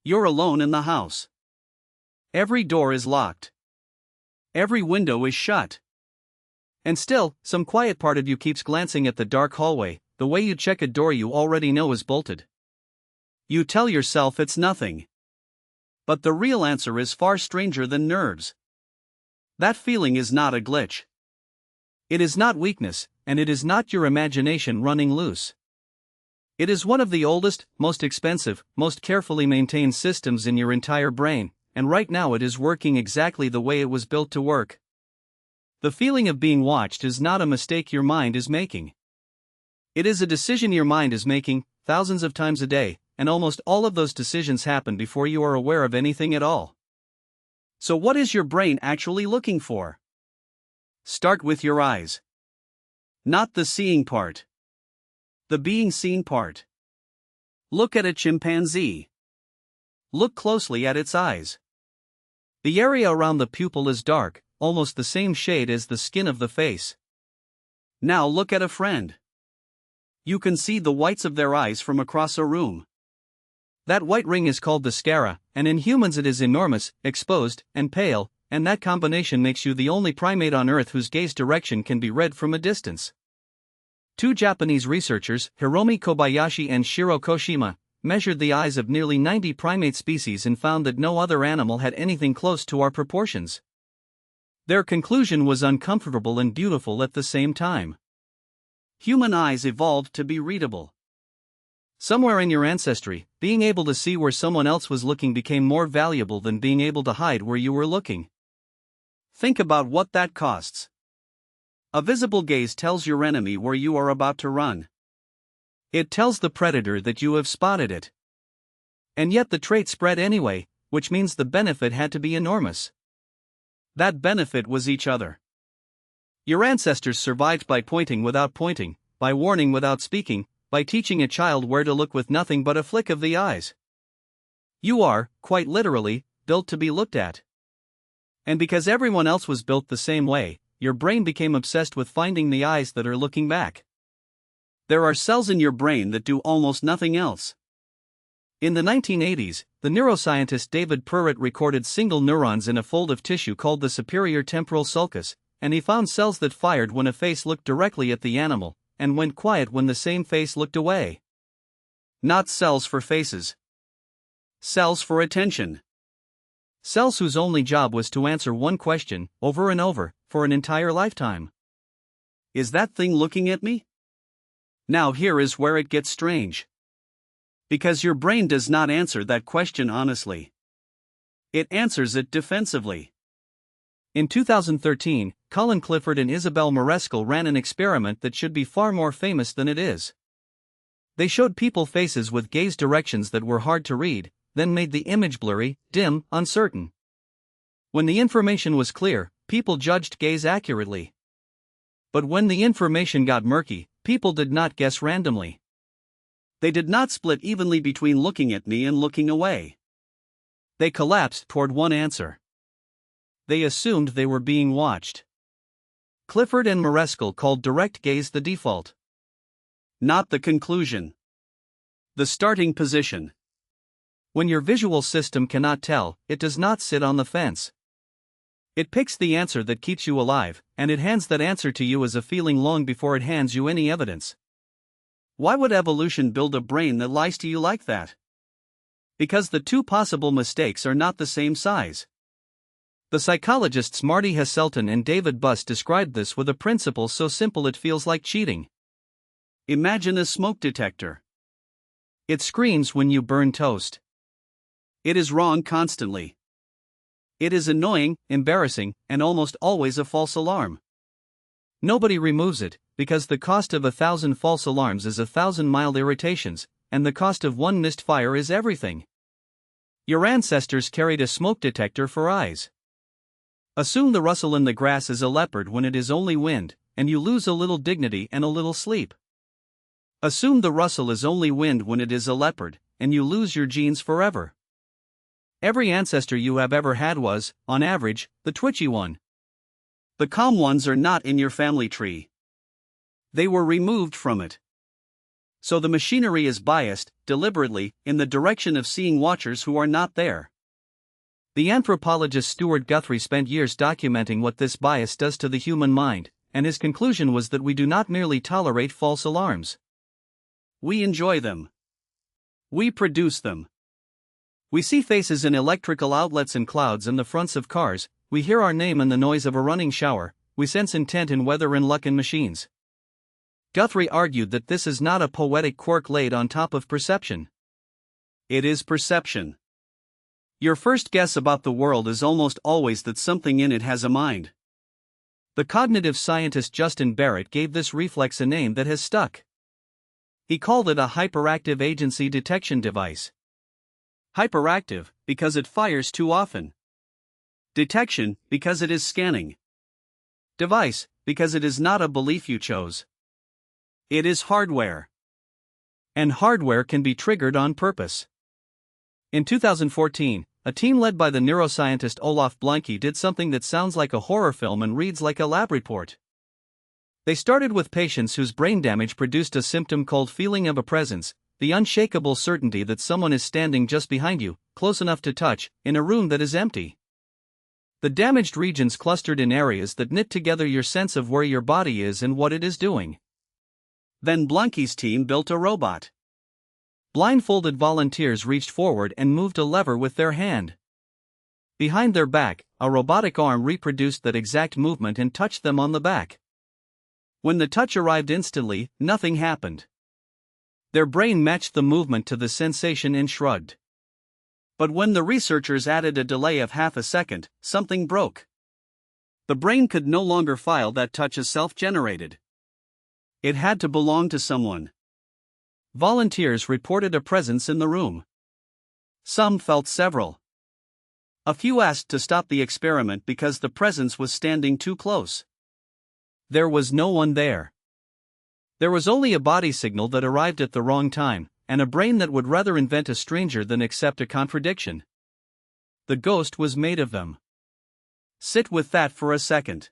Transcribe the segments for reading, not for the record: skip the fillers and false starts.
You're alone in the house. Every door is locked. Every window is shut. And still, some quiet part of you keeps glancing at the dark hallway, the way you check a door you already know is bolted. You tell yourself it's nothing. But the real answer is far stranger than nerves. That feeling is not a glitch. It is not weakness, and it is not your imagination running loose. It is one of the oldest, most expensive, most carefully maintained systems in your entire brain, and right now it is working exactly the way it was built to work. The feeling of being watched is not a mistake your mind is making. It is a decision your mind is making, thousands of times a day, and almost all of those decisions happen before you are aware of anything at all. So what is your brain actually looking for? Start with your eyes. Not the seeing part. The being seen part. Look at a chimpanzee. Look closely at its eyes. The area around the pupil is dark, almost the same shade as the skin of the face. Now look at a friend. You can see the whites of their eyes from across a room. That white ring is called the sclera, and in humans it is enormous, exposed, and pale, and that combination makes you the only primate on Earth whose gaze direction can be read from a distance. Two Japanese researchers, Hiromi Kobayashi and Shiro Koshima, measured the eyes of nearly 90 primate species and found that no other animal had anything close to our proportions. Their conclusion was uncomfortable and beautiful at the same time. Human eyes evolved to be readable. Somewhere in your ancestry, being able to see where someone else was looking became more valuable than being able to hide where you were looking. Think about what that costs. A visible gaze tells your enemy where you are about to run. It tells the predator that you have spotted it. And yet the trait spread anyway, which means the benefit had to be enormous. That benefit was each other. Your ancestors survived by pointing without pointing, by warning without speaking, by teaching a child where to look with nothing but a flick of the eyes. You are, quite literally, built to be looked at. And because everyone else was built the same way, your brain became obsessed with finding the eyes that are looking back. There are cells in your brain that do almost nothing else. In the 1980s, the neuroscientist David Perrott recorded single neurons in a fold of tissue called the superior temporal sulcus, and he found cells that fired when a face looked directly at the animal, and went quiet when the same face looked away. Not cells for faces. Cells for attention. Cells whose only job was to answer one question, over and over, for an entire lifetime. Is that thing looking at me? Now here is where it gets strange. Because your brain does not answer that question honestly. It answers it defensively. In 2013, Colin Clifford and Isabel Marescal ran an experiment that should be far more famous than it is. They showed people faces with gaze directions that were hard to read, then made the image blurry, dim, uncertain. When the information was clear, people judged gaze accurately. But when the information got murky, people did not guess randomly. They did not split evenly between looking at me and looking away. They collapsed toward one answer. They assumed they were being watched. Clifford and Marescal called direct gaze the default. Not the conclusion. The starting position. When your visual system cannot tell, it does not sit on the fence. It picks the answer that keeps you alive, and it hands that answer to you as a feeling long before it hands you any evidence. Why would evolution build a brain that lies to you like that? Because the two possible mistakes are not the same size. The psychologists Marty Hasselton and David Buss described this with a principle so simple it feels like cheating. Imagine a smoke detector. It screams when you burn toast. It is wrong constantly. It is annoying, embarrassing, and almost always a false alarm. Nobody removes it, because the cost of 1,000 false alarms is 1,000 mild irritations, and the cost of one missed fire is everything. Your ancestors carried a smoke detector for eyes. Assume the rustle in the grass is a leopard when it is only wind, and you lose a little dignity and a little sleep. Assume the rustle is only wind when it is a leopard, and you lose your genes forever. Every ancestor you have ever had was, on average, the twitchy one. The calm ones are not in your family tree. They were removed from it. So the machinery is biased, deliberately, in the direction of seeing watchers who are not there. The anthropologist Stuart Guthrie spent years documenting what this bias does to the human mind, and his conclusion was that we do not merely tolerate false alarms. We enjoy them. We produce them. We see faces in electrical outlets and clouds in the fronts of cars, we hear our name in the noise of a running shower, we sense intent in weather and luck in machines. Guthrie argued that this is not a poetic quirk laid on top of perception. It is perception. Your first guess about the world is almost always that something in it has a mind. The cognitive scientist Justin Barrett gave this reflex a name that has stuck. He called it a hyperactive agency detection device. Hyperactive, because it fires too often. Detection, because it is scanning. Device, because it is not a belief you chose. It is hardware. And hardware can be triggered on purpose. In 2014, a team led by the neuroscientist Olaf Blanke did something that sounds like a horror film and reads like a lab report. They started with patients whose brain damage produced a symptom called feeling of a presence, the unshakable certainty that someone is standing just behind you, close enough to touch, in a room that is empty. The damaged regions clustered in areas that knit together your sense of where your body is and what it is doing. Then Blanke's team built a robot. Blindfolded volunteers reached forward and moved a lever with their hand. Behind their back, a robotic arm reproduced that exact movement and touched them on the back. When the touch arrived instantly, nothing happened. Their brain matched the movement to the sensation and shrugged. But when the researchers added a delay of half a second, something broke. The brain could no longer file that touch as self-generated. It had to belong to someone. Volunteers reported a presence in the room. Some felt several. A few asked to stop the experiment because the presence was standing too close. There was no one there. There was only a body signal that arrived at the wrong time, and a brain that would rather invent a stranger than accept a contradiction. The ghost was made of them. Sit with that for a second.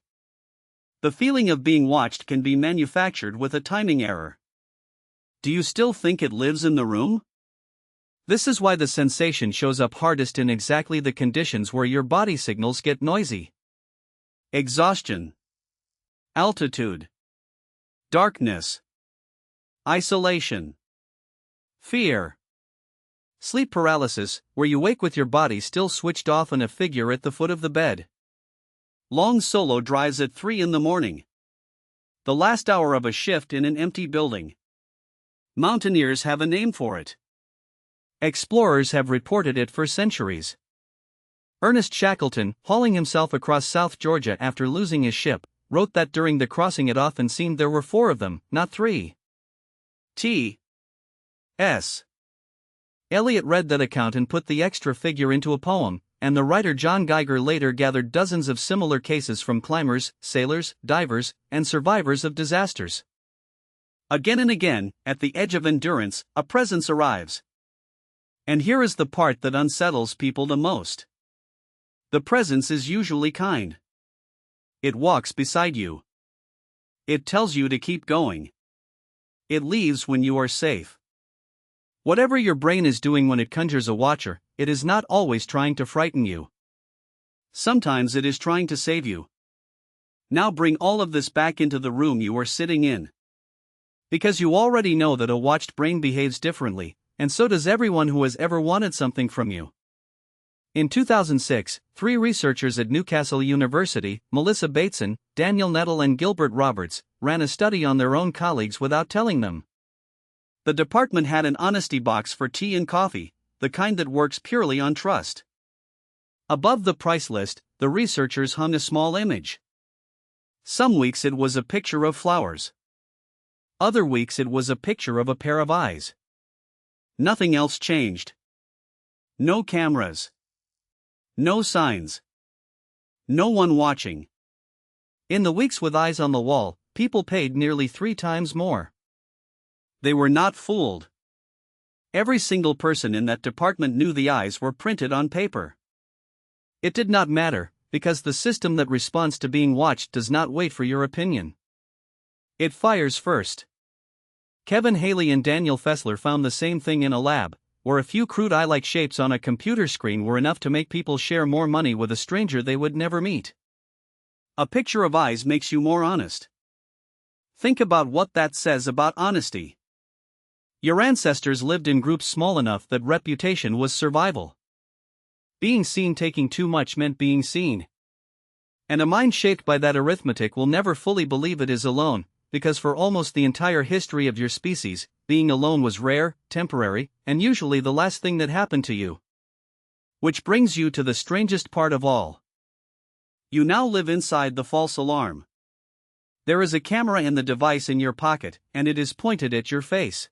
The feeling of being watched can be manufactured with a timing error. Do you still think it lives in the room? This is why the sensation shows up hardest in exactly the conditions where your body signals get noisy. Exhaustion. Altitude. Darkness. Isolation. Fear. Sleep paralysis, where you wake with your body still switched off and a figure at the foot of the bed. Long solo drives at 3 in the morning. The last hour of a shift in an empty building. Mountaineers have a name for it. Explorers have reported it for centuries. Ernest Shackleton, hauling himself across South Georgia after losing his ship, wrote that during the crossing it often seemed there were 4 of them, not 3. T.S. Eliot read that account and put the extra figure into a poem, and the writer John Geiger later gathered dozens of similar cases from climbers, sailors, divers, and survivors of disasters. Again and again, at the edge of endurance, a presence arrives. And here is the part that unsettles people the most. The presence is usually kind. It walks beside you. It tells you to keep going. It leaves when you are safe. Whatever your brain is doing when it conjures a watcher, it is not always trying to frighten you. Sometimes it is trying to save you. Now bring all of this back into the room you are sitting in. Because you already know that a watched brain behaves differently, and so does everyone who has ever wanted something from you. In 2006, 3 researchers at Newcastle University, Melissa Bateson, Daniel Nettle and Gilbert Roberts, ran a study on their own colleagues without telling them. The department had an honesty box for tea and coffee, the kind that works purely on trust. Above the price list, the researchers hung a small image. Some weeks it was a picture of flowers. Other weeks it was a picture of a pair of eyes. Nothing else changed. No cameras. No signs. No one watching. In the weeks with eyes on the wall, people paid nearly 3 times more. They were not fooled. Every single person in that department knew the eyes were printed on paper. It did not matter, because the system that responds to being watched does not wait for your opinion. It fires first. Kevin Haley and Daniel Fessler found the same thing in a lab, where a few crude eye-like shapes on a computer screen were enough to make people share more money with a stranger they would never meet. A picture of eyes makes you more honest. Think about what that says about honesty. Your ancestors lived in groups small enough that reputation was survival. Being seen taking too much meant being seen. And a mind shaped by that arithmetic will never fully believe it is alone, because for almost the entire history of your species, being alone was rare, temporary, and usually the last thing that happened to you. Which brings you to the strangest part of all. You now live inside the false alarm. There is a camera in the device in your pocket, and it is pointed at your face.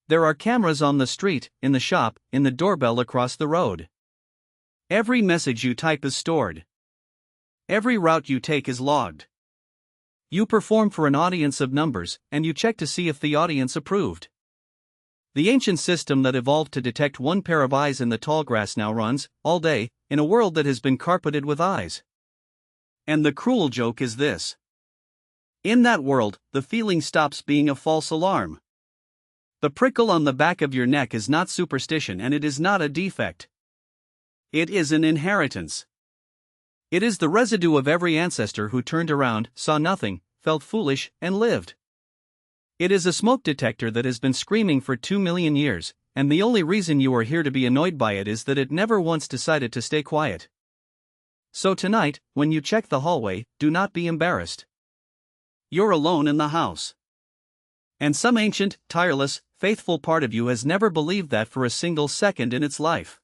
There are cameras on the street, in the shop, in the doorbell across the road. Every message you type is stored. Every route you take is logged. You perform for an audience of numbers, and you check to see if the audience approved. The ancient system that evolved to detect one pair of eyes in the tall grass now runs, all day, in a world that has been carpeted with eyes. And the cruel joke is this. In that world, the feeling stops being a false alarm. The prickle on the back of your neck is not superstition, and it is not a defect. It is an inheritance. It is the residue of every ancestor who turned around, saw nothing, felt foolish, and lived. It is a smoke detector that has been screaming for 2 million years, and the only reason you are here to be annoyed by it is that it never once decided to stay quiet. So tonight, when you check the hallway, do not be embarrassed. You're alone in the house. And some ancient, tireless, faithful part of you has never believed that for a single second in its life.